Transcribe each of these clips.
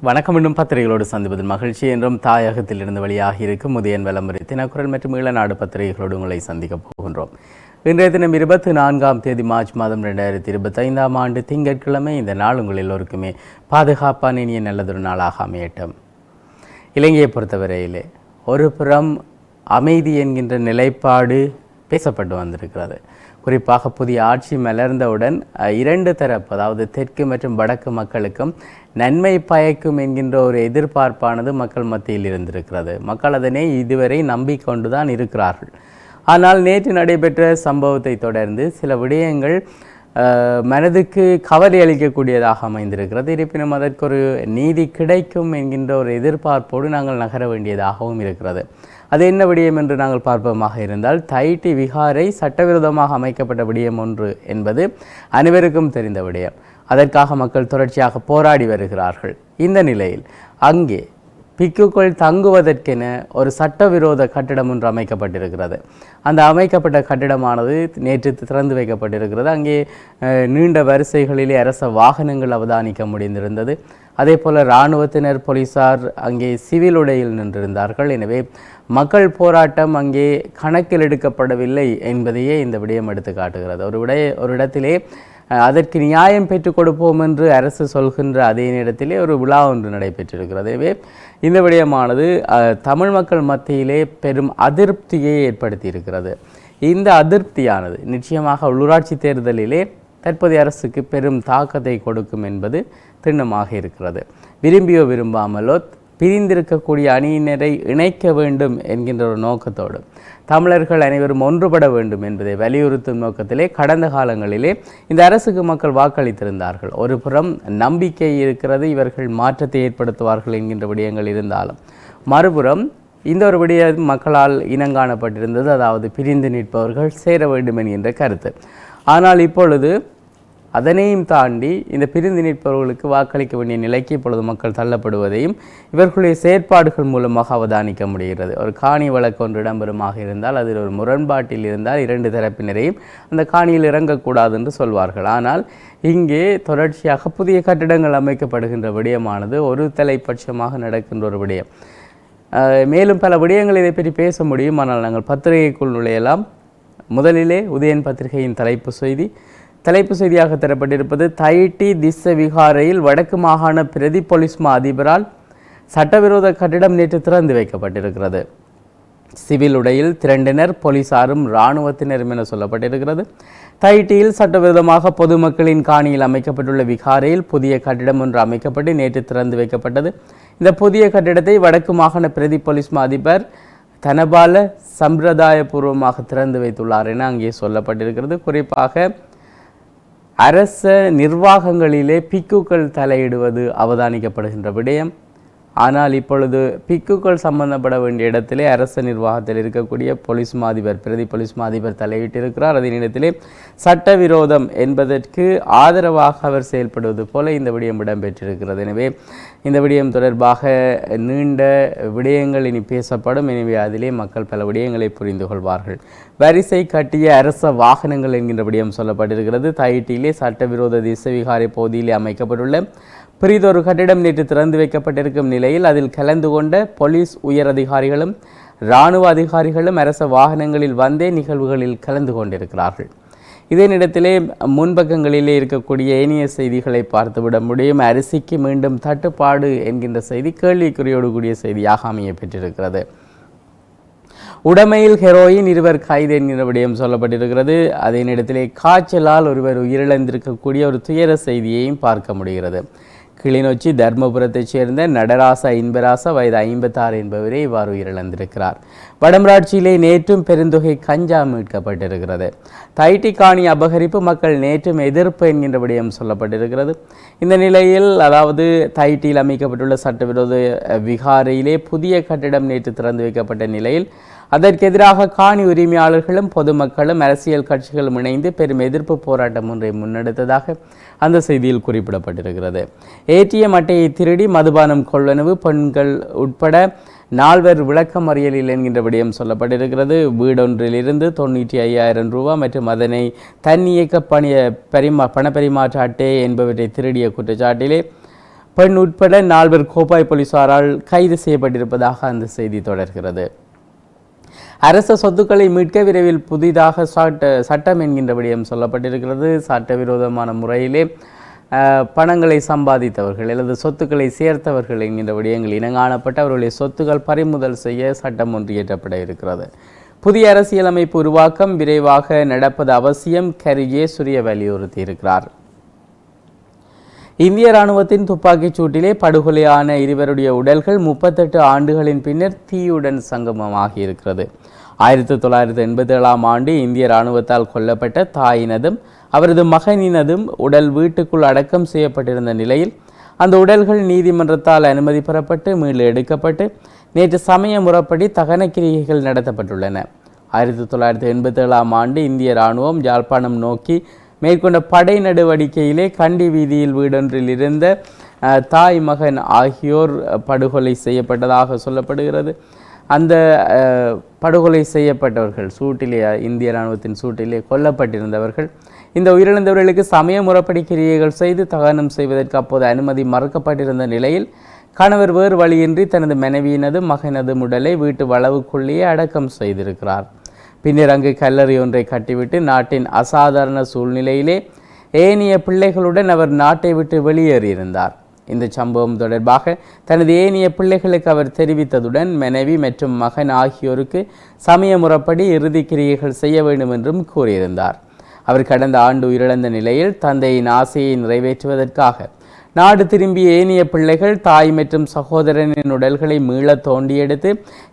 வணக்கம். இன்னும் பத்திரிகைகளோடு சந்திப்பதில் மகிழ்ச்சி. என்றும் தாயகத்திலிருந்து வெளியாகி இருக்கும் உதயன் விளம்பரி தினக்குரல் மற்றும் ஈழநாடு பத்திரிகைகளோடு உங்களை சந்திக்கப் போகின்றோம். இன்றைய தினம் 24ஆம் தேதி மார்ச் மாதம் 2025ஆம் ஆண்டு திங்கட்கிழமை. இந்த நாள் உங்கள் எல்லோருக்குமே பாதுகாப்பான இனிய நல்லதொரு நாளாக அமையட்டும். இலங்கையை பொறுத்தவரையிலே ஒரு புறம் அமைதி என்கின்ற நிலைப்பாடு பேசப்பட்டு வந்திருக்கிறது. குறிப்பாக புதிய ஆட்சி மலர்ந்தவுடன் இரண்டு தரப்பு, அதாவது தெற்கு மற்றும் வடக்கு மக்களுக்கும் நன்மை பயக்கும் என்கின்ற ஒரு எதிர்பார்ப்பானது மக்கள் மத்தியில் இருந்திருக்கிறது. மக்கள் அதனை இதுவரை நம்பிக்கொண்டுதான் இருக்கிறார்கள். ஆனால் நேற்று நடைபெற்ற சம்பவத்தை தொடர்ந்து சில விடயங்கள் மனதுக்கு கவலை அளிக்கக்கூடியதாக அமைந்திருக்கிறது. இருப்பினும் அதற்கு ஒரு நீதி கிடைக்கும் என்கின்ற ஒரு எதிர்பார்ப்போடு நாங்கள் நகர வேண்டியதாகவும் இருக்கிறது. அது என்ன விடயம் என்று நாங்கள் பார்ப்போமாக இருந்தால், தையிட்டி விகாரை சட்டவிரோதமாக அமைக்கப்பட்ட விடயம் ஒன்று என்பது அனைவருக்கும் தெரிந்த விடயம். அதற்காக மக்கள் தொடர்ச்சியாக போராடி வருகிறார்கள். இந்த நிலையில் அங்கே பிக்குக்குள் தங்குவதற்கென ஒரு சட்டவிரோத கட்டிடம் ஒன்று அமைக்கப்பட்டிருக்கிறது. அந்த அமைக்கப்பட்ட கட்டிடமானது நேற்று திறந்து வைக்கப்பட்டிருக்கிறது. அங்கே நீண்ட வரிசைகளிலே அரச வாகனங்கள் அவதானிக்க முடிந்திருந்தது. அதே போல் இராணுவத்தினர், போலீசார் அங்கே சிவில் உடையில் நின்றிருந்தார்கள். எனவே மக்கள் போராட்டம் அங்கே கணக்கில் எடுக்கப்படவில்லை என்பதையே இந்த விடயம் எடுத்து காட்டுகிறது. ஒரு இடத்திலே அதற்கு நியாயம் பெற்றுக் கொடுப்போம் என்று அரசு சொல்கின்ற அதே நேரத்திலே ஒரு விழா ஒன்று நடைபெற்றிருக்கிறது. எனவே இந்த விடயமானது தமிழ் மக்கள் மத்தியிலே பெரும் அதிருப்தியை ஏற்படுத்தி இருக்கிறது. இந்த அதிருப்தியானது நிச்சயமாக உள்ளூராட்சி தேர்தலிலே தற்போதைய அரசுக்கு பெரும் தாக்கத்தை கொடுக்கும் என்பது திண்ணமாக இருக்கிறது. விரும்பியோ விரும்பாமலோ பிரிந்திருக்கக்கூடிய அணியினரை இணைக்க வேண்டும் என்கின்ற ஒரு நோக்கத்தோடு தமிழர்கள் அனைவரும் ஒன்றுபட வேண்டும் என்பதை வலியுறுத்தும் நோக்கத்திலே கடந்த காலங்களிலே இந்த அரசுக்கு மக்கள் வாக்களித்திருந்தார்கள். ஒரு புறம் நம்பிக்கை இருக்கிறது, இவர்கள் மாற்றத்தை ஏற்படுத்துவார்கள் என்கின்ற விடயங்கள் இருந்தாலும், மறுபுறம் இந்த ஒரு விடயம் மக்களால் இனங்காணப்பட்டிருந்தது, அதாவது பிரிந்து நிற்பவர்கள் சேர வேண்டும் என்கின்ற கருத்து. ஆனால் இப்பொழுது அதனையும் தாண்டி இந்த பிரிந்து நிற்பவர்களுக்கு வாக்களிக்க வேண்டிய நிலைக்கு இப்பொழுது மக்கள் தள்ளப்படுவதையும் இவர்களுடைய செயற்பாடுகள் மூலமாக அவதானிக்க முடிகிறது. ஒரு காணி வழக்கு ஒன்று இடம்பெறுமாக இருந்தால் அதில் ஒரு முரண்பாட்டில் இருந்தால் இரண்டு தரப்பினரையும் அந்த காணியில் இறங்கக்கூடாது என்று சொல்வார்கள். ஆனால் இங்கே தொடர்ச்சியாக புதிய கட்டிடங்கள் அமைக்கப்படுகின்ற விடயமானது ஒரு தலைப்பட்சமாக நடக்கின்ற ஒரு விடயம். மேலும் பல விடயங்கள் இதை பற்றி பேச முடியும், ஆனால் நாங்கள் பத்திரிகைக்குள் நுழையலாம். முதலிலே உதயன் பத்திரிகையின் தலைப்பு செய்தியாக தரப்பட்டிருப்பது, தையிட்டி திஸ்ஸ விகாரையில் வடக்கு மாகாண பிரதி போலீஸ் மா அதிபரால் சட்டவிரோத கட்டிடம் நேற்று திறந்து வைக்கப்பட்டிருக்கிறது. சிவில் உடையில் திரண்டினர், போலீசாரும் இராணுவத்தினரும் என சொல்லப்பட்டிருக்கிறது. தையிட்டியில் சட்டவிரோதமாக பொதுமக்களின் காணியில் அமைக்கப்பட்டுள்ள விகாரையில் புதிய கட்டிடம் ஒன்று அமைக்கப்பட்டு நேற்று திறந்து வைக்கப்பட்டது. இந்த புதிய கட்டிடத்தை வடக்கு மாகாண பிரதி போலீஸ் மா அதிபர் தனபால சம்பிரதாயபூர்வமாக திறந்து வைத்துள்ளார் என அங்கே சொல்லப்பட்டிருக்கிறது. குறிப்பாக அரச நிர்வாகங்களிலே பிக்குக்கள் தலையிடுவது அவதானிக்கப்படுகின்ற விடயம். ஆனால் இப்பொழுது பிக்குக்கள் சம்பந்தப்பட வேண்டிய இடத்திலே அரச நிர்வாகத்தில் இருக்கக்கூடிய போலீஸ் மாதிபர், பிரதி போலீஸ் மாதிபர் தலையிட்டிருக்கிறார். அதே நேரத்திலே சட்டவிரோதம் என்பதற்கு ஆதரவாக அவர் செயல்படுவது போல இந்த விடயம் இடம்பெற்றிருக்கிறது. எனவே இந்த விடயம் தொடர்பாக நீண்ட விடயங்கள் இனி பேசப்படும். எனவே அதிலே மக்கள் பல விடயங்களை புரிந்து கொள்வார்கள். வரிசை கட்டிய அரச வாகனங்கள் என்கின்ற விடயம் சொல்லப்பட்டிருக்கிறது. தையிட்டியிலே சட்டவிரோத திசவிகாரை பகுதியிலே அமைக்கப்பட்டுள்ள பிரிதொரு கட்டிடம் நேற்று திறந்து வைக்கப்பட்டிருக்கும் நிலையில் அதில் கலந்து கொண்ட போலீஸ் உயர் அதிகாரிகளும் இராணுவ அதிகாரிகளும் அரச வாகனங்களில் வந்தே நிகழ்வுகளில் கலந்து கொண்டிருக்கிறார்கள். இதே நேரத்திலே முன்பக்கங்களிலே இருக்கக்கூடிய ஏனைய செய்திகளை பார்த்துவிட முடியும். அரிசிக்கு மீண்டும் தட்டுப்பாடு என்கின்ற செய்தி கேள்விக்குறியோடு கூடிய செய்தியாக அமைய பெற்றிருக்கிறது. உடமையில் ஹெரோயின், இருவர் கைது என்கிற விடயம் சொல்லப்பட்டிருக்கிறது. அதே நேரத்திலே காய்ச்சலால் ஒருவர் உயிரிழந்திருக்கக்கூடிய ஒரு துயர செய்தியையும் பார்க்க முடிகிறது. கிளிநொச்சி தர்மபுரத்தைச் சேர்ந்த நடராசா இன்பராசா வயது 56 என்பவரே இவ்வாறு உயிரிழந்திருக்கிறார். வடமராட்சியிலே நேற்றும் பெருந்தொகை கஞ்சா மீட்கப்பட்டிருக்கிறது. தையிட்டி காணி அபகரிப்பு மக்கள் நேற்றும் எதிர்ப்பு என்கின்ற விடயம் சொல்லப்பட்டிருக்கிறது. இந்த நிலையில், அதாவது தையிட்டியில் அமைக்கப்பட்டுள்ள சட்டவிரோத விகாரையிலே புதிய கட்டிடம் நேற்று திறந்து வைக்கப்பட்ட நிலையில் அதற்கு எதிராக காணி உரிமையாளர்களும் பொதுமக்களும் அரசியல் கட்சிகளும் இணைந்து பெரும் எதிர்ப்பு போராட்டம் ஒன்றை முன்னெடுத்ததாக அந்த செய்தியில் குறிப்பிடப்பட்டிருக்கிறது. ஏடிஎம் அட்டையை திருடி மதுபானம் கொள்வனவு, பெண்கள் உட்பட 4 விளக்கமறியலில் என்கின்ற விடயம் சொல்லப்பட்டிருக்கிறது. வீடொன்றிலிருந்து 95,000 ரூபாய் மற்றும் அதனை தன்னியக்க பண பரிமாற்ற அட்டை என்பவற்றை திருடிய குற்றச்சாட்டிலே பெண் உட்பட 4 கோப்பாய் போலீசாரால் கைது செய்யப்பட்டிருப்பதாக அந்த செய்தி தொடர்கிறது. அரச சொத்துக்களை மீட்க விரைவில் புதிதாக சட்டம் என்கின்ற விடயம் சொல்லப்பட்டிருக்கிறது. சட்டவிரோதமான முறையிலே பணங்களை சம்பாதித்தவர்கள் அல்லது சொத்துக்களை சேர்த்தவர்கள் என்கின்ற விடயங்கள் இனங்காணப்பட்டு அவர்களுடைய சொத்துக்கள் பறிமுதல் செய்ய சட்டம் ஒன்று இயற்றப்பட இருக்கிறது. புதிய அரசியலமைப்பு உருவாக்கம் விரைவாக நடப்பது அவசியம், கரிஜேசுரிய வலியுறுத்தி இருக்கிறார். இந்திய இராணுவத்தின் துப்பாக்கிச் சூட்டிலே படுகொலையான இருவருடைய உடல்கள் 38 ஆண்டுகளின் பின்னர் தீயுடன் சங்கமமாகி இருக்கிறது. 1987ஆம் ஆண்டு இந்திய இராணுவத்தால் கொல்லப்பட்ட தாயினதும் அவரது மகனினதும் உடல் வீட்டுக்குள் அடக்கம் செய்யப்பட்டிருந்த நிலையில் அந்த உடல்கள் நீதிமன்றத்தால் அனுமதி பெறப்பட்டு மீள எடுக்கப்பட்டு நேற்று சமய முறைப்படி தகன கிரியைகள் நடத்தப்பட்டுள்ளன. 1987ஆம் ஆண்டு இந்திய இராணுவம் யாழ்ப்பாணம் நோக்கி மேற்கொண்ட படை நடவடிக்கையிலே கண்டி வீதியில் வீடொன்றில் இருந்த தாய் மகன் ஆகியோர் படுகொலை செய்யப்பட்டதாக சொல்லப்படுகிறது. அந்த படுகொலை செய்யப்பட்டவர்கள் சூட்டிலே இந்திய இராணுவத்தின் சூட்டிலே கொல்லப்பட்டிருந்தவர்கள் இந்த உயிரிழந்தவர்களுக்கு சமய முறைப்படி கிரியைகள் செய்து தகனம் செய்வதற்கு அப்போது அனுமதி மறுக்கப்பட்டிருந்த நிலையில் கணவர் வேறு வழியின்றி தனது மனைவியினது மகனது உடலை வீட்டு வளவுக்குள்ளேயே அடக்கம் செய்திருக்கிறார். பின்னர் அங்கு கல்லறை ஒன்றை கட்டிவிட்டு நாட்டின் அசாதாரண சூழ்நிலையிலே ஏனைய பிள்ளைகளுடன் அவர் நாட்டை விட்டு வெளியேறியிருந்தார். இந்த சம்பவம் தொடர்பாக தனது ஏனைய பிள்ளைகளுக்கு அவர் தெரிவித்ததுடன் மனைவி மற்றும் மகன் ஆகியோருக்கு சமய முறைப்படி இறுதி கிரியைகள் செய்ய வேண்டும் என்றும் கூறியிருந்தார். அவர் கடந்த ஆண்டு உயிரிழந்த நிலையில் தந்தையின் ஆசையை நிறைவேற்றுவதற்காக நாடு திரும்பிய ஏனைய பிள்ளைகள் தாய் மற்றும் சகோதரனின் உடல்களை மீள தோண்டியெடுத்து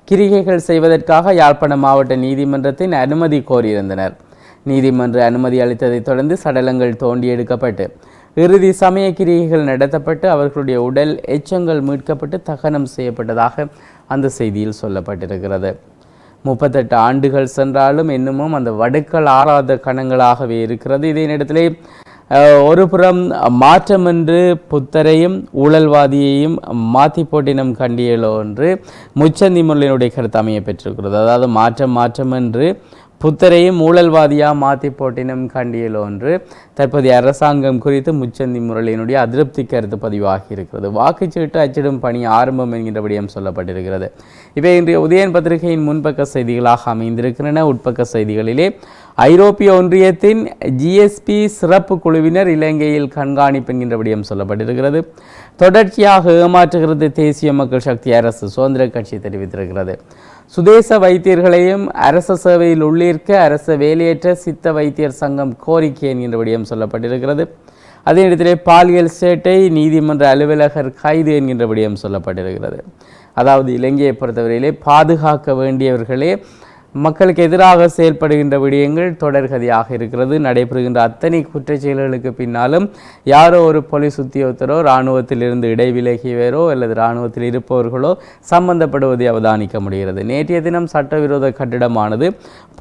கிரிகைகள் செய்வதற்காக யாழ்ப்பாணம் மாவட்ட நீதிமன்றத்தின் அனுமதி கோரியிருந்தனர். நீதிமன்ற அனுமதி அளித்ததைத் தொடர்ந்து சடலங்கள் தோண்டி எடுக்கப்பட்டு இறுதி சமய கிரிகைகள் நடத்தப்பட்டு அவர்களுடைய உடல் எச்சங்கள் மீட்கப்பட்டு தகனம் செய்யப்பட்டதாக அந்த செய்தியில் சொல்லப்பட்டிருக்கிறது. 38 ஆண்டுகள் சென்றாலும் இன்னமும் அந்த வடுக்கள் ஆறாத கணங்களாகவே இருக்கிறது. இதே நேரத்திலே ஒரு புறம் மாற்றம் என்று புத்தரையும் ஊழல்வாதியையும் மாற்றி போட்டினம் கண்டியலோ என்று முச்சந்தி முரளினுடைய கருத்து அமைய பெற்றிருக்கிறது. அதாவது மாற்றம் என்று புத்தரையும் ஊழல்வாதியாக மாற்றி போட்டினம் கண்டியலோ என்று தற்போதைய அரசாங்கம் குறித்து முச்சந்தி முரளியினுடைய அதிருப்தி கருத்து பதிவாகி இருக்கிறது. வாக்குச்சீட்டு அச்சிடும் பணி ஆரம்பம் என்கின்ற விடயம் சொல்லப்பட்டிருக்கிறது. இவை இன்றைய உதயன் பத்திரிகையின் முன்பக்க செய்திகளாக அமைந்திருக்கின்றன. உட்பக்க செய்திகளிலே ஐரோப்பிய ஒன்றியத்தின் ஜிஎஸ்பி சிறப்பு குழுவினர் இலங்கையில் கண்காணிப்பு என்கின்ற விடயம் சொல்லப்பட்டிருக்கிறது. தொடர்ச்சியாக ஏமாற்றுகிறது தேசிய மக்கள் சக்தி அரசு, சுதந்திர கட்சி தெரிவித்திருக்கிறது. சுதேச வைத்தியர்களையும் அரச சேவையில் உள்ளிருக்க அரச வேலையற்ற சித்த வைத்தியர் சங்கம் கோரிக்கை என்கின்ற விடயம் சொல்லப்பட்டிருக்கிறது. அதே இடத்திலே பாலியல் சேட்டை நீதிமன்ற அலுவலகர் கைது என்கின்ற விடயம் சொல்லப்பட்டிருக்கிறது. அதாவது இலங்கையை பொறுத்தவரையிலே பாதுகாக்க வேண்டியவர்களே மக்களுக்கு எதிராக செயல்படுகின்ற விடயங்கள் தொடர்கதியாக இருக்கிறது. நடைபெறுகின்ற அத்தனை குற்றச்செயல்களுக்கு பின்னாலும் யாரோ ஒரு போலீஸ் உத்தியோகத்தரோ இராணுவத்தில் இருந்து இடைவிலகியவரோ அல்லது இராணுவத்தில் இருப்பவர்களோ சம்பந்தப்படுவதை அவதானிக்க முடிகிறது. நேற்றைய தினம் சட்டவிரோத கட்டிடமானது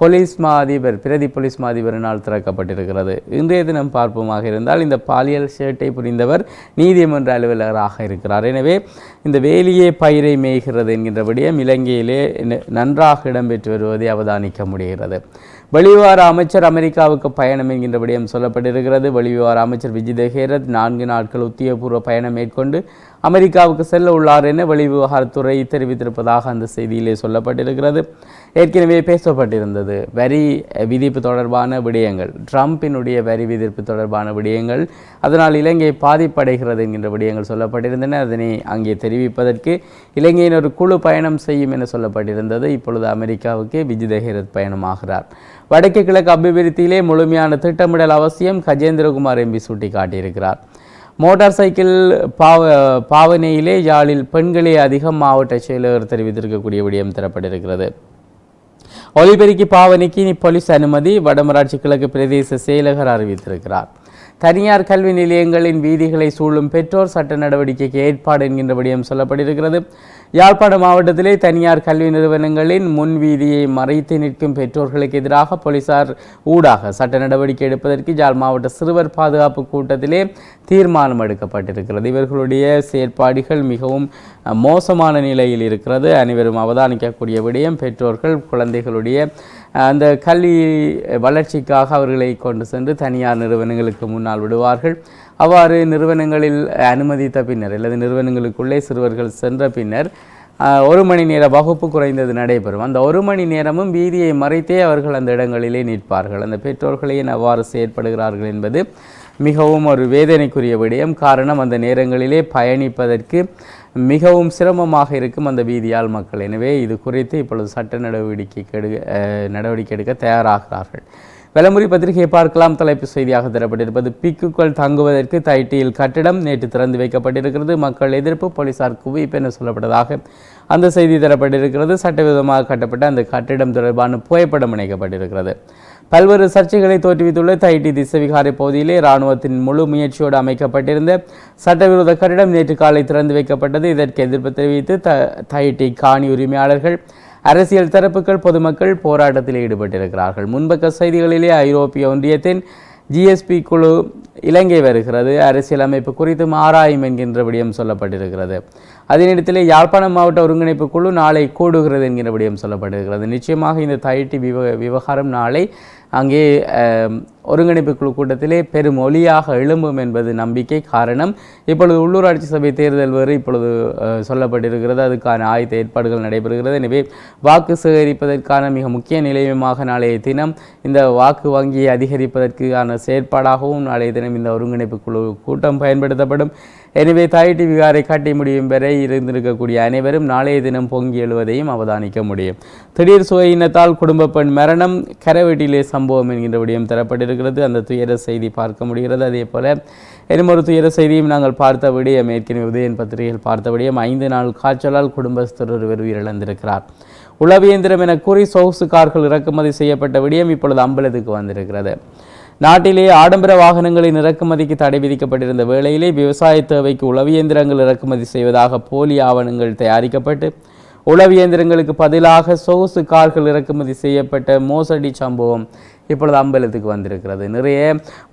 பிரதி போலீஸ் மா அதிபரினால் திறக்கப்பட்டிருக்கிறது. இன்றைய தினம் பார்ப்போமாக இருந்தால் இந்த பாலியல் சேட்டை புரிந்தவர் நீதிமன்ற அலுவலராக இருக்கிறார். எனவே இந்த வேலியே பயிரை மேய்கிறது என்கின்ற விடயம் இலங்கையிலே நன்றாக இடம்பெற்று வருவது அவதானிக்க முடிகிறது. வெளிவிவகார அமைச்சர் அமெரிக்காவுக்கு பயணம் என்கின்ற விடயம் சொல்லப்பட்டிருக்கிறது. வெளிவிவகார அமைச்சர் விஜித ஹேரத் 4 நாட்கள் உத்தியோகபூர்வ பயணம் மேற்கொண்டு அமெரிக்காவுக்கு செல்ல உள்ளார் என வெளிவிவகாரத்துறை தெரிவித்திருப்பதாக அந்த செய்தியிலே சொல்லப்பட்டிருக்கிறது. ஏற்கனவே பேசப்பட்டிருந்தது வரி விதிப்பு தொடர்பான விடயங்கள், ட்ரம்பினுடைய வரி விதிப்பு தொடர்பான விடயங்கள், அதனால் இலங்கை பாதிப்படைகிறது என்கின்ற விடயங்கள் சொல்லப்பட்டிருந்தன. அதனை அங்கே தெரிவிப்பதற்கு இலங்கையின் ஒரு குழு பயணம் செய்யும் என சொல்லப்பட்டிருந்தது. இப்பொழுது அமெரிக்காவுக்கு விஜித ஹேரத் பயணமாகிறார். வடக்கு கிழக்கு அபிவிருத்தியிலே முழுமையான திட்டமிடல் அவசியம், கஜேந்திரகுமார் எம்பி சுட்டிக்காட்டியிருக்கிறார். மோட்டார் சைக்கிள் பாவனையிலே யாழில் பெண்களே அதிகம், மாவட்ட செயலர் தெரிவித்திருக்கக்கூடிய விடயம் தரப்பட்டிருக்கிறது. ஒலிபெருக்கி பாவனைக்கு இனி போலீஸ் அனுமதி, வடமராட்சி கிழக்கு பிரதேச செயலகர் அறிவித்திருக்கிறார். தனியார் கல்வி நிலையங்களின் வீதிகளை சூழும் பெற்றோர் சட்ட நடவடிக்கைக்கு ஏற்பாடு என்கின்ற விடயம் சொல்லப்பட்டிருக்கிறது. யாழ்ப்பாணம் மாவட்டத்திலே தனியார் கல்வி நிறுவனங்களின் முன் வீதியை மறைத்து நிற்கும் பெற்றோர்களுக்கு எதிராக போலீசார் ஊடாக சட்ட நடவடிக்கை எடுப்பதற்கு யாழ் மாவட்ட சிறுவர் பாதுகாப்பு கூட்டத்திலே தீர்மானம் எடுக்கப்பட்டிருக்கிறது. இவர்களுடைய செயற்பாடுகள் மிகவும் மோசமான நிலையில் இருக்கிறது. அனைவரும் அவதானிக்கக்கூடிய விடயம், பெற்றோர்கள் குழந்தைகளுடைய அந்த கல்வி வளர்ச்சிக்காக அவர்களை கொண்டு சென்று தனியார் நிறுவனங்களுக்கு முன்னால் விடுவார்கள். அவ்வாறு நிறுவனங்களில் அனுமதித்த பின்னர் அல்லது நிறுவனங்களுக்குள்ளே சிறுவர்கள் சென்ற பின்னர் 1 மணி நேர வகுப்பு குறைந்தது நடைபெறும். அந்த 1 மணி நேரமும் வீதியை மறைத்தே அவர்கள் அந்த இடங்களிலே நிற்பார்கள். அந்த பெற்றோர்களே அவ்வாறு செயற்படுகிறார்கள் என்பது மிகவும் ஒரு வேதனைக்குரிய விடயம். காரணம், அந்த நேரங்களிலே பயணிப்பதற்கு மிகவும் சிரமமாக இருக்கும் அந்த வீதியால் மக்கள். எனவே இது குறித்து இப்பொழுது சட்ட நடவடிக்கை எடுக்க தயாராகிறார்கள். வெலமுறி பத்திரிகையை பார்க்கலாம். தலைப்பு செய்தியாக தரப்பட்டிருப்பது பிக்குகள் தங்குவதற்கு தைட்டியில் கட்டிடம் நேற்று திறந்து வைக்கப்பட்டிருக்கிறது. மக்கள் எதிர்ப்பு, போலீசார் குவிப்பு என சொல்லப்பட்டதாக அந்த செய்தி தரப்பட்டிருக்கிறது. சட்டவிரோதமாக கட்டப்பட்ட அந்த கட்டிடம் தொடர்பான புகைப்படம் இணைக்கப்பட்டிருக்கிறது. பல்வேறு சர்ச்சைகளை தோற்றுவித்துள்ள தைட்டி திசவிகாரை பகுதியிலே இராணுவத்தின் முழு முயற்சியோடு அமைக்கப்பட்டிருந்த சட்டவிரோத கட்டிடம் நேற்று காலை திறந்து வைக்கப்பட்டது. இதற்கு எதிர்ப்பு தெரிவித்து தைட்டி காணி உரிமையாளர்கள், அரசியல் தரப்புகள், பொதுமக்கள் போராட்டத்தில் ஈடுபட்டிருக்கிறார்கள். முன்பக்க செய்திகளிலே ஐரோப்பிய ஒன்றியத்தின் ஜிஎஸ்பி குழு இலங்கை வருகிறது, அரசியல் அமைப்பு குறித்தும் ஆராயும் என்கின்ற விடயம் சொல்லப்பட்டிருக்கிறது. அதே நேரத்தில் யாழ்ப்பாணம் மாவட்ட ஒருங்கிணைப்பு குழு நாளை கூடுகிறது என்கிற விடயம் சொல்லப்பட்டிருக்கிறது. நிச்சயமாக இந்த தைட்டி விவகாரம் நாளை அங்கே ஒருங்கிணைப்பு குழு கூட்டத்திலே பெரும் ஒலியாக எழும்பும் என்பது நம்பிக்கை. காரணம், இப்பொழுது உள்ளூராட்சி சபை தேர்தல் வேறு இப்பொழுது சொல்லப்பட்டிருக்கிறது. அதுக்கான ஆயத்த ஏற்பாடுகள் நடைபெறுகிறது. எனவே வாக்கு சேகரிப்பதற்கான மிக முக்கிய நிலையமாக நாளைய தினம் இந்த வாக்கு வங்கியை அதிகரிப்பதற்கான செயற்பாடாகவும் நாளைய தினம் இந்த ஒருங்கிணைப்பு குழு கூட்டம் பயன்படுத்தப்படும். எனவே தைட்டி விகாரை கட்டி முடியும் வரை இருந்திருக்கக்கூடிய அனைவரும் நாளைய தினம் பொங்கி எழுவதையும் அவதானிக்க முடியும். திடீர் சுவையினத்தால் குடும்ப பெண் மரணம், கரவெட்டியிலே சம்பவம் என்கின்ற விடயம் தரப்பட்டிருக்கிறது. அந்த துயர செய்தி பார்க்க முடிகிறது. அதே போல இன்னொரு துயர செய்தியும் நாங்கள் பார்த்த விடயம், ஏற்கனவே உதயன் பத்திரிகையில் பார்த்த விடயம், 5 நாள் காய்ச்சலால் குடும்பஸ்தர் ஒருவர் உயிரிழந்திருக்கிறார். உளவியந்திரம் என கூறி சொகுசு கார்கள் இறக்குமதி செய்யப்பட்ட விடயம் இப்பொழுது அம்பலத்துக்கு வந்திருக்கிறது. நாட்டிலே ஆடம்பர வாகனங்களின் இறக்குமதிக்கு தடை விதிக்கப்பட்டிருந்த வேளையிலே விவசாய தேவைக்கு உளவியந்திரங்கள் இறக்குமதி செய்வதாக போலி ஆவணங்கள் தயாரிக்கப்பட்டு உளவியந்திரங்களுக்கு பதிலாக சொகுசு கார்கள் இறக்குமதி செய்யப்பட்ட மோசடி சம்பவம் இப்பொழுது அம்பலத்துக்கு வந்திருக்கிறது. நிறைய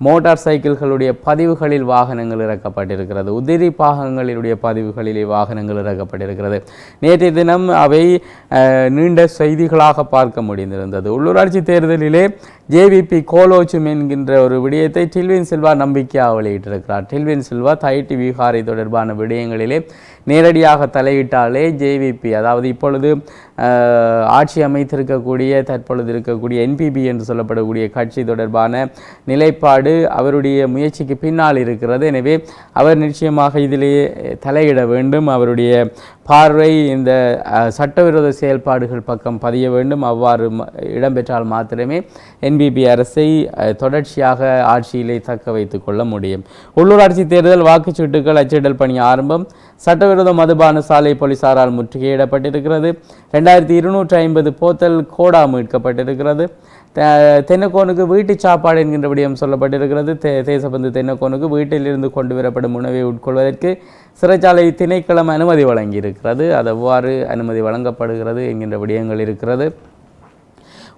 மோட்டார் சைக்கிள்களுடைய பதிவுகளில் வாகனங்கள் இறக்கப்பட்டிருக்கிறது. உதிரி பாகங்களினுடைய பதிவுகளிலே வாகனங்கள் இறக்கப்பட்டிருக்கிறது. நேற்றைய தினம் அவை நீண்ட செய்திகளாக பார்க்க முடிந்திருந்தது. உள்ளூராட்சி தேர்தலிலே ஜேவிபி கோலோச்சும் என்கின்ற ஒரு விடயத்தை டில்வின் சில்வா நம்பிக்கையாக வெளியிட்டிருக்கிறார். டில்வின் சில்வா தைட்டி விகாரை தொடர்பான விடயங்களிலே நேரடியாக தலையிட்டாலே ஜேவிபி, அதாவது இப்பொழுது ஆட்சி அமைத்திருக்கக்கூடிய தற்பொழுது இருக்கக்கூடிய என்பிபி என்று சொல்லப்படக்கூடிய கட்சி தொடர்பான நிலைப்பாடு அவருடைய முயற்சிக்கு பின்னால் இருக்கிறது. எனவே அவர் நிச்சயமாக இதிலேயே தலையிட வேண்டும். அவருடைய பார்வை இந்த சட்டவிரோத செயல்பாடுகள் பக்கம் பதிய வேண்டும். அவ்வாறு இடம்பெற்றால் மாத்திரமே என்பிபி அரசை தொடர்ச்சியாக ஆட்சியிலே தக்க வைத்துக் கொள்ள முடியும். உள்ளூராட்சி தேர்தல் வாக்குச்சீட்டுகள் அச்சிடல் பணி ஆரம்பம். சட்டவிரோத மதுபான சாலை போலீசாரால் முற்றுகையிடப்பட்டிருக்கிறது. 2250 போத்தல் கோடா மீட்கப்பட்டிருக்கிறது. தென்னக்கோனுக்கு வீட்டு சாப்பாடு என்கின்ற விடயம் சொல்லப்பட்டிருக்கிறது. தேசபந்து தென்னக்கோனுக்கு வீட்டிலிருந்து கொண்டு வரப்படும் உணவை உட்கொள்வதற்கு சிறைச்சாலை திணைக்களம் அனுமதி வழங்கியிருக்கிறது. அது எவ்வாறு அனுமதி வழங்கப்படுகிறது என்கின்ற விடயங்கள் இருக்கிறது.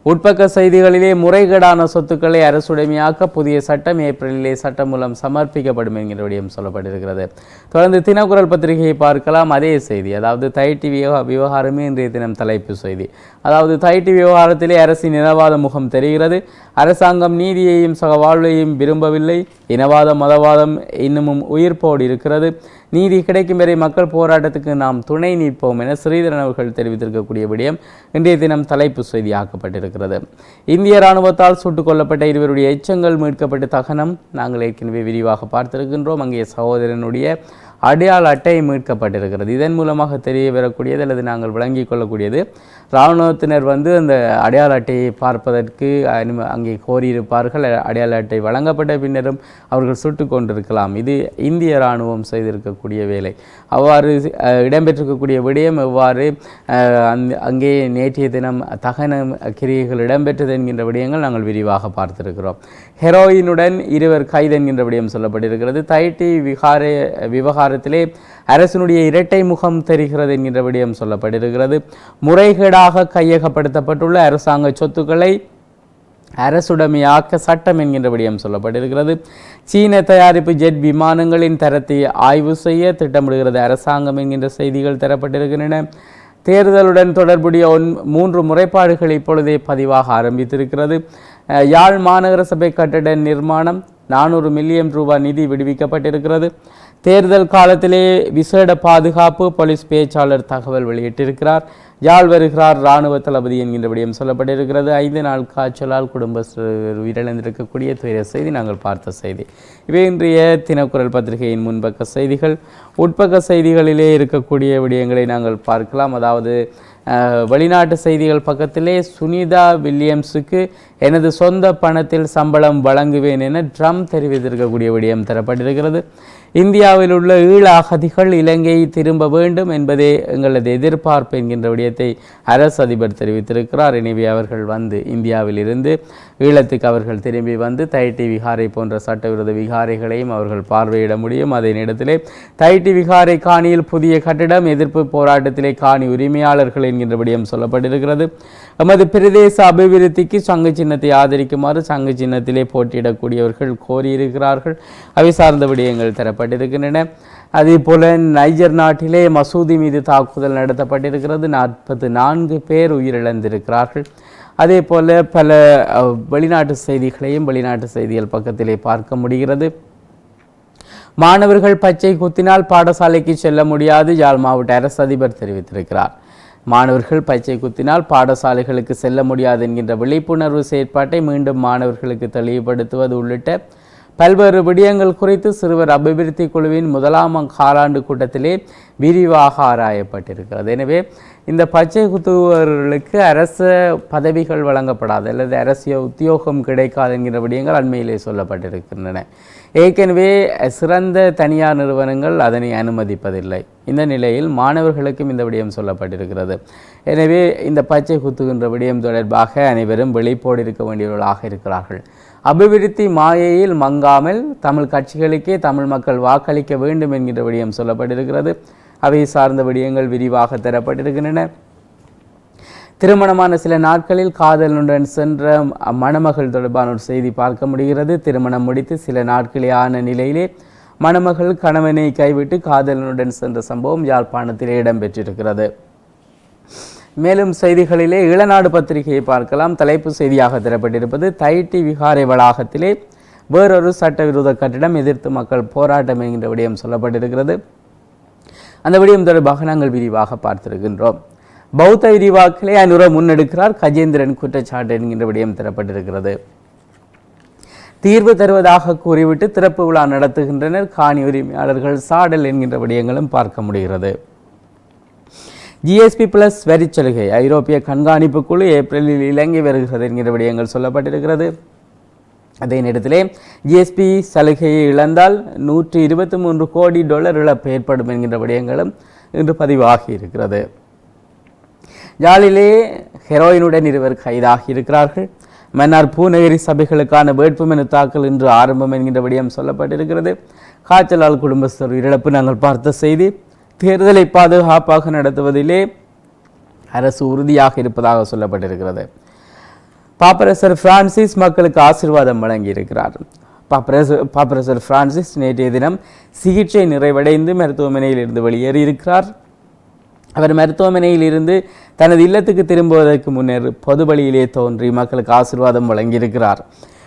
உட்பக்க செய்திகளிலே முறைகேடான சொத்துக்களை அரசுடைமையாக்க புதிய சட்டம் ஏப்ரலிலே சட்டமூலம் சமர்ப்பிக்கப்படும் என்கிற விடயம் சொல்லப்பட்டிருக்கிறது. தொடர்ந்து தினக்குரல் பத்திரிகையை பார்க்கலாம். அதே செய்தி, அதாவது தைட்டி விவகாரமே இன்றைய தினம் தலைப்பு செய்தி. அதாவது தைட்டி விவகாரத்திலே அரசின் இனவாத முகம் தெரிகிறது. அரசாங்கம் நீதியையும் சக வாழ்வையும் விரும்பவில்லை. இனவாத மதவாதம் இன்னமும் உயிர்ப்போடு இருக்கிறது. நீதி கிடைக்கும் வரை மக்கள் போராட்டத்துக்கு நாம் துணை நிற்போம் என ஸ்ரீதரன் அவர்கள் தெரிவித்திருக்கக்கூடிய விடயம் இன்றைய தினம் தலைப்பு செய்தியாக்கப்பட்டிருக்கிறது. இந்திய இராணுவத்தால் சுட்டுக் கொல்லப்பட்ட 2 பேருடைய எச்சங்கள் மீட்கப்பட்ட தகனம் நாங்கள் ஏற்கனவே விரிவாக பார்த்திருக்கின்றோம். அங்கே சகோதரனுடைய அடையாள அட்டை மீட்கப்பட்டிருக்கிறது. இதன் மூலமாக தெரிய வரக்கூடியது அல்லது நாங்கள் விளங்கிக் கொள்ளக்கூடியது, இராணுவத்தினர் அந்த அடையாள அட்டையை பார்ப்பதற்கு அங்கே கோரியிருப்பார்கள். அடையாள அட்டை வழங்கப்பட்ட பின்னரும் அவர்கள் சுட்டு கொண்டிருக்கலாம். இது இந்திய இராணுவம் செய்திருக்கக்கூடிய வேலை. அவ்வாறு இடம்பெற்றிருக்கக்கூடிய விடயம் எவ்வாறு அங்கே நேற்றைய தினம் தகன கிரியைகள் இடம்பெற்றது என்கின்ற விடயங்கள் நாங்கள் விரிவாக பார்த்திருக்கிறோம். ஹெரோயினுடன் 2 கைது என்கின்ற விடயம் சொல்லப்பட்டிருக்கிறது. தைட்டி விவகாரத்திலே அரசினுடைய இரட்டை முகம் தெரிகிறது என்கின்ற விடயம் சொல்லப்பட்டிருக்கிறது. முறைகேடாக கையகப்படுத்தப்பட்டுள்ள அரசாங்க சொத்துக்களை அரசுடைமையாக்க சட்டம் என்கின்ற விடயம் சொல்லப்பட்டிருக்கிறது. சீன தயாரிப்பு ஜெட் விமானங்களின் தரத்தை ஆய்வு செய்ய திட்டமிடுகிறது அரசாங்கம் என்கின்ற செய்திகள் தரப்பட்டிருக்கின்றன. தேர்தலுடன் தொடர்புடைய 3 முறைப்பாடுகள் இப்பொழுதே பதிவாக ஆரம்பித்திருக்கிறது. யாழ் மாநகர சபை கட்டட நிர்மாணம் 400 மில்லியன் ரூபாய் நிதி விடுவிக்கப்பட்டிருக்கிறது. தேர்தல் காலத்திலே விசேட பாதுகாப்பு போலீஸ் பேச்சாளர் தகவல் வெளியிட்டிருக்கிறார். யாழ் வருகிறார் இராணுவ தளபதி என்கின்ற விடயம் சொல்லப்பட்டிருக்கிறது. 5 நாள் காய்ச்சலால் குடும்பஸ்தர் உயிரிழந்திருக்கக்கூடிய துயர செய்தி நாங்கள் பார்த்த செய்தி. இவை இன்றைய தினக்குரல் பத்திரிகையின் முன்பக்க செய்திகள். உட்பக்க செய்திகளிலே இருக்கக்கூடிய விடயங்களை நாங்கள் பார்க்கலாம். அதாவது வெளிநாட்டு செய்திகள் பக்கத்திலே சுனிதா வில்லியம்ஸுக்கு எனது சொந்த பணத்தில் சம்பளம் வழங்குவேன் என ட்ரம்ப் தெரிவித்திருக்கக்கூடிய விடயம் தரப்பட்டிருக்கிறது. இந்தியாவில் உள்ள ஈழ அகதிகள் இலங்கையை திரும்ப வேண்டும் என்பதே எங்களது எதிர்பார்ப்பு என்கின்ற விடயத்தை அரசு அதிபர் தெரிவித்திருக்கிறார். எனவே அவர்கள் வந்து இந்தியாவில் இருந்து ஈழத்துக்கு அவர்கள் திரும்பி வந்து தைட்டி விகாரை போன்ற சட்டவிரோத விகாரைகளையும் அவர்கள் பார்வையிட முடியும். அதே நேரத்திலே தைட்டி விகாரை காணியில் புதிய கட்டிடம் எதிர்ப்பு போராட்டத்திலே காணி உரிமையாளர்கள் என்கின்ற விடயம் சொல்லப்பட்டிருக்கிறது. எமது பிரதேச அபிவிருத்திக்கு சங்கு சின்னத்தை ஆதரிக்குமாறு சங்கு சின்னத்திலே போட்டியிடக்கூடியவர்கள் கோரியிருக்கிறார்கள். அவை சார்ந்த விடயங்கள் தரப்பட்டிருக்கின்றன. அதே போல நைஜர் நாட்டிலே மசூதி மீது தாக்குதல் நடத்தப்பட்டிருக்கிறது. 44 பேர் உயிரிழந்திருக்கிறார்கள். அதே போல பல வெளிநாட்டு செய்திகளையும் வெளிநாட்டு செய்திகள் பக்கத்திலே பார்க்க முடிகிறது. மாணவர்கள் பச்சை குத்தினால் பாடசாலைக்கு செல்ல முடியாது, யாழ் மாவட்ட அரசு அதிபர் தெரிவித்திருக்கிறார். மாணவர்கள் பச்சை குத்தினால் பாடசாலைகளுக்கு செல்ல முடியாது என்கின்ற விழிப்புணர்வு செயற்பாட்டை மீண்டும் மாணவர்களுக்கு தெளிவுபடுத்துவது உள்ளிட்ட பல்வேறு விடயங்கள் குறித்து சிறுவர் அபிவிருத்தி குழுவின் 1ஆம் காலாண்டு கூட்டத்திலே விரிவாக ஆராயப்பட்டிருக்கிறது. எனவே இந்த பச்சை குத்துவர்களுக்கு அரசு பதவிகள் வழங்கப்படாது அல்லது அரசியல் உத்தியோகம் கிடைக்காது என்கிற விடயங்கள் அண்மையிலே சொல்லப்பட்டிருக்கின்றன. ஏற்கனவே சிறந்த தனியார் நிறுவனங்கள் அதனை அனுமதிப்பதில்லை. இந்த நிலையில் மாணவர்களுக்கும் இந்த விடயம் சொல்லப்பட்டிருக்கிறது. எனவே இந்த பச்சை குத்துகின்ற விடயம் தொடர்பாக அனைவரும் வெளிப்போடு இருக்க வேண்டியவர்களாக இருக்கிறார்கள். அபிவிருத்தி மாயையில் மங்காமல் தமிழ் கட்சிகளுக்கே தமிழ் மக்கள் வாக்களிக்க வேண்டும் என்கின்ற விடயம் சொல்லப்பட்டிருக்கிறது. அவை சார்ந்த விடயங்கள் விரிவாக தரப்பட்டிருக்கின்றன. திருமணமான சில நாட்களில் காதலனுடன் சென்ற மணமகள் தொடர்பான ஒரு செய்தி பார்க்க முடிகிறது. திருமணம் முடித்து சில நாட்களே ஆன நிலையிலே மணமகள் கணவனை கைவிட்டு காதலனுடன் சென்ற சம்பவம் யாழ்ப்பாணத்திலே இடம்பெற்றிருக்கிறது. மேலும் செய்திகளிலே இளநாடு பத்திரிகையை பார்க்கலாம். தலைப்பு செய்தியாக தரப்பட்டிருப்பது தைட்டி விகாரை வளாகத்திலே வேறொரு சட்டவிரோத கட்டிடம் எதிர்த்து மக்கள் போராட்டம் என்கின்ற விடயம் சொல்லப்பட்டிருக்கிறது. அந்த விடயம் தொடர்பாக நாங்கள் விரிவாக பார்த்திருக்கின்றோம். பௌத்த விரிவாக்களை அனுர முன்னெடுக்கிறார் கஜேந்திரன் குற்றச்சாட்டு என்கின்ற விடயம் தரப்பட்டிருக்கிறது. தீர்வு தருவதாக கூறிவிட்டு திறப்பு விழா நடத்துகின்றனர் காணி உரிமையாளர்கள் சாடல் என்கின்ற விடயங்களும் பார்க்க முடிகிறது. GSP+ வரிச்சலுகை ஐரோப்பிய கண்காணிப்பு குழு ஏப்ரலில் இலங்கை வருகிறது என்கிற விடயங்கள் சொல்லப்பட்டிருக்கிறது. அதே நேரத்திலே GSP சலுகையை இழந்தால் $123 கோடி இழப்பு ஏற்படும் என்கின்ற விடயங்களும் இன்று பதிவாகி இருக்கிறது. யாழிலே ஹெரோயினுடன் 2 கைதாகி இருக்கிறார்கள். மன்னார் பூநகரி சபைகளுக்கான வேட்புமனு தாக்கல் இன்று ஆரம்பம் என்கின்ற விடயம் சொல்லப்பட்டிருக்கிறது. காய்ச்சலால் குடும்பஸ்தர் இழப்பு நாங்கள் பார்த்த செய்தி. தேர்தலை பாதுகாப்பாக நடத்துவதிலே அரசு உறுதியாக இருப்பதாக சொல்லப்பட்டிருக்கிறது. பாப்பரசர் பிரான்சிஸ் மக்களுக்கு ஆசீர்வாதம் வழங்கியிருக்கிறார். பாப்பரசர் பிரான்சிஸ் நேற்றைய தினம் சிகிச்சை நிறைவடைந்து மருத்துவமனையில் இருந்து வெளியேறியிருக்கிறார். அவர் மருத்துவமனையில் இருந்து தனது இல்லத்துக்கு திரும்புவதற்கு முன்னர் பொது வழியிலே தோன்றி மக்களுக்கு ஆசீர்வாதம் வழங்கியிருக்கிறார்.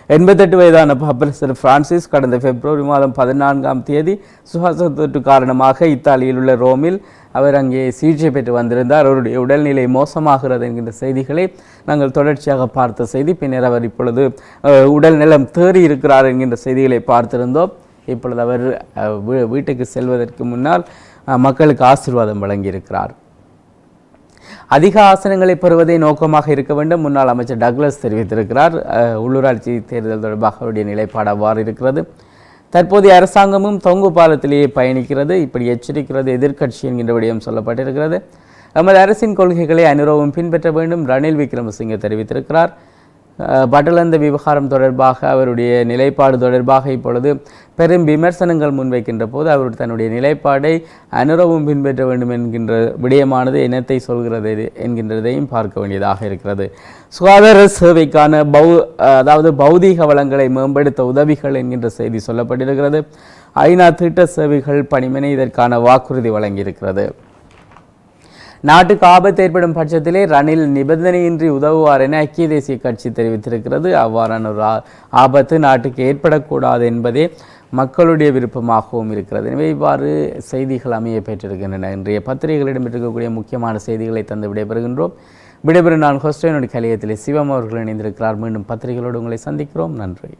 88 வயதான பாப்பரசர் பிரான்சிஸ் கடந்த பிப்ரவரி மாதம் 14ஆம் தேதி சுவாச தொற்று காரணமாக இத்தாலியில் உள்ள ரோமில் அவர் அங்கே சிகிச்சை பெற்று வந்திருந்தார். அவருடைய உடல்நிலை மோசமாகிறது என்கின்ற செய்திகளை நாங்கள் தொடர்ச்சியாக பார்த்த செய்தி. பின்னர் அவர் இப்பொழுது உடல் நலம் தேறி இருக்கிறார் என்கின்ற செய்திகளை பார்த்திருந்தோம். இப்பொழுது அவர் வீட்டுக்கு செல்வதற்கு முன்னால் மக்களுக்கு ஆசீர்வாதம் வழங்கியிருக்கிறார். அதிக ஆசனங்களை பெறுவதை நோக்கமாக இருக்க வேண்டும் முன்னாள் அமைச்சர் டக்ளஸ் தெரிவித்திருக்கிறார். உள்ளூராட்சி தேர்தல் தொடர்பாக அவருடைய நிலைப்பாடு அவ்வாறு இருக்கிறது. தற்போதைய அரசாங்கமும் தொங்கு பாலத்திலேயே பயணிக்கிறது, இப்படி எச்சரிக்கிறது எதிர்க்கட்சி என்கின்ற விடயம் சொல்லப்பட்டிருக்கிறது. நமது அரசின் கொள்கைகளை அனுரவும் பின்பற்ற வேண்டும் ரணில் விக்ரமசிங்கே தெரிவித்திருக்கிறார். பட்டலந்த விவகாரம் தொடர்பாக அவருடைய நிலைப்பாடு தொடர்பாக இப்பொழுது பெரும் விமர்சனங்கள் முன்வைக்கின்ற போது அவர் தன்னுடைய நிலைப்பாடை அனுரவும் பின்பற்ற வேண்டும் என்கின்ற விடயமானது என்னத்தை சொல்கிறது என்கின்றதையும் பார்க்க வேண்டியதாக இருக்கிறது. சுகாதார சேவைக்கான அதாவது பௌதீக வளங்களை மேம்படுத்த உதவிகள் என்கின்ற செய்தி சொல்லப்பட்டிருக்கிறது. ஐநா திட்ட சேவைகள் பணிமனை இதற்கான வாக்குறுதி வழங்கியிருக்கிறது. நாட்டுக்கு ஆபத்து ஏற்படும் பட்சத்திலே ரணில் நிபந்தனையின்றி உதவுவார் என ஐக்கிய தேசிய கட்சி தெரிவித்திருக்கிறது. அவ்வாறான ஒரு ஆபத்து நாட்டுக்கு ஏற்படக்கூடாது என்பதே மக்களுடைய விருப்பமாகவும் இருக்கிறது. எனவே இவ்வாறு செய்திகள் அமைய பெற்றிருக்கின்றன. இன்றைய பத்திரிகைகளிடம் இருக்கக்கூடிய முக்கியமான செய்திகளை தந்து விடைபெறுகின்றோம். விடைபெறும் நான் ஹொஸ்டனுடைய கலையத்திலே சிவம் அவர்கள் இணைந்திருக்கிறார். மீண்டும் பத்திரிகைகளோடு உங்களை சந்திக்கிறோம். நன்றி.